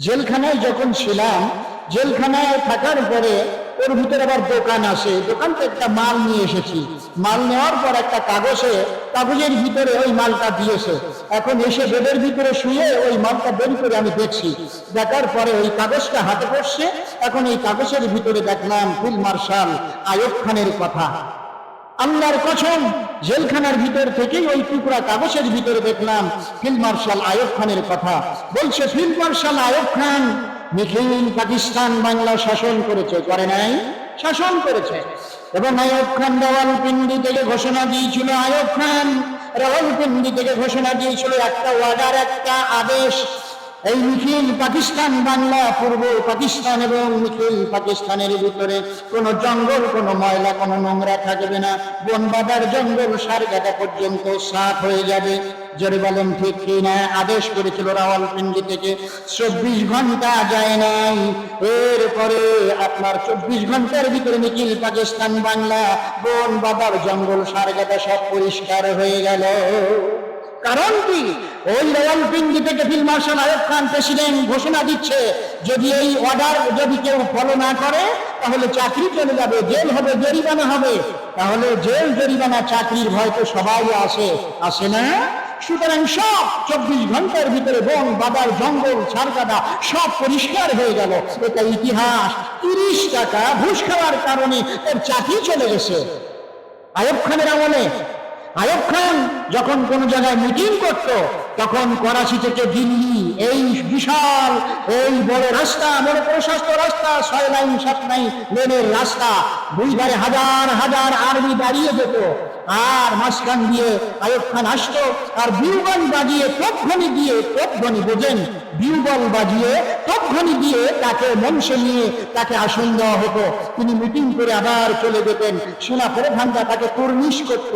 জেলখানায় যখন ছিলাম, জেলখানায় থাকার পরে ওর ভিতরে আবার দোকান আসে, দোকান থেকে একটা মাল নিয়ে এসেছি। মাল নেওয়ার পর একটা কাগজের ভিতরে ওই মালটা দিয়েছে। এখন এসে বেডের ভিতরে শুয়ে ওই মালটা বের করে আমি দেখছি। দেখার পরে ওই কাগজটা হাতে পড়ছে। এখন এই কাগজের ভিতরে দেখলাম ফিল্ড মার্শাল আইয়ুব খানের কথা। আল্লাহর কসম, জেলখানার ভিতর থেকেই ওই টুকরা কাগজের ভিতরে দেখলাম ফিল্ড মার্শাল আইয়ুব খানের কথা। বলছে ফিল্ড মার্শাল আইয়ুব খান নিখিল পাকিস্তান বাংলা শাসন করেছে, করে নাই? শাসন করেছে। এবং আইয়ুব খান রাওয়ালপিন্ডি থেকে ঘোষণা দিয়েছিল, আইয়ুব খান রাওয়ালপিন্ডি থেকে ঘোষণা দিয়েছিল একটা অর্ডার, একটা আদেশ, এই নিখিল পাকিস্তান বাংলা, পূর্ব পাকিস্তান এবং নিখিল পাকিস্তানের ভিতরে কোনো জঙ্গল, কোনো ময়লা, কোনো নোংরা থাকবে না। বনবাদার জঙ্গল সারগাটা পর্যন্ত সাফ হয়ে যাবে। জোরে বলেন ঠিক কি না? আদেশ করেছিল রাওয়ালপিন্ডি থেকে। 24 ঘন্টা যায় নাই, এরপরে আপনার 24 ঘন্টার ভিতরে নিখিল পাকিস্তান বাংলা, বনবাদার জঙ্গল সারগাটা সব পরিষ্কার হয়ে গেল। কারণ কি? ওই রাওয়ালপিন্ডি থেকে field marshal Ayub Khan president ঘোষণা দিচ্ছে, যদি এই অর্ডার যদি কেউ ফলো না করে তাহলে চাকরি চলে যাবে, জেল হবে, জরিমানা হবে। তাহলে জেল, জরিমানা, চাকরির ভয় তো সবাই আসে না? সুতরাং সব 24 ঘন্টার ভিতরে বন বাদার জঙ্গল ছারকাটা সব পরিষ্কার হয়ে গেল। এটা ইতিহাস। 30 টাকা ঘুষ খাওয়ার কারণে এর চাকরি চলে গেছে আইয়ুব খানের আমলে। আইয়ুব খান যখন কোন জায়গায় মিটিং করত, তখন করাচি থেকে দিল্লি এই বিশাল, এই বড় রাস্তা, বড় প্রশস্ত রাস্তা, 6 লাইন 7 লেনের রাস্তা, দুই ধারে হাজার হাজার আর্মি দাঁড়িয়ে যেত। আর মাঝখান দিয়ে আইয়ুব খান আসতো আর বিউগল বাজিয়ে, তোপধ্বনি দিয়ে, তোপধ্বনি বোঝেন, বিউগল বাজিয়ে তোপধ্বনি দিয়ে তাকে মঞ্চে নিয়ে তাকে আসন দেওয়া হতো। তিনি মিটিং করে আবার চলে যেতেন। সেনা প্রধানরা তাকে কর্নিশ করত।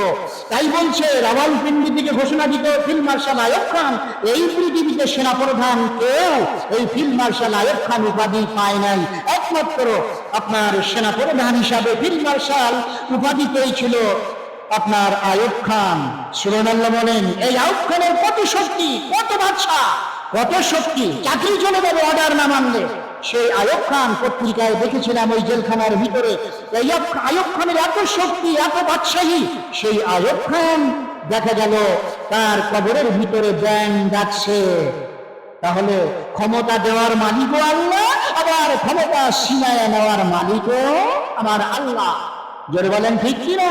তাই বলছে রাওয়ালপিন্ডি থেকে ঘোষণা দিত ফিল্ড মার্শাল আইয়ুব খান, এই পৃথিবীতে সেনা প্রধান কেউ এই ফিল্ড মার্শাল আইয়ুব খান উপাধি পায় নাই। একমাত্র আপনার সেনা প্রধান হিসাবে ফিল্ড মার্শাল উপাধি পেয়েছিল আপনার আইয়ুব খান। সুবহানাল্লাহ বলেন। এই আইয়ুব খানের কত শক্তি, কত বাদশা, কত শক্তি! চাকরি চলে যাবে অর্ডার না মানলে। সেই আইয়ুব খান পত্রিকায় দেখেছিলাম ওই জেলখানার ভিতরে, আইয়ুব খানের এত শক্তি, এত বাদশাহী। সেই আইয়ুব খান দেখা গেল তার কবরের ভিতরে ব্যাং ডাকছে। তাহলে ক্ষমতা দেওয়ার মালিকও আল্লাহ, আবার ক্ষমতা ছিনায়া নেওয়ার মালিকও আমার আল্লাহ। জোরে বলেন ঠিক কিনা?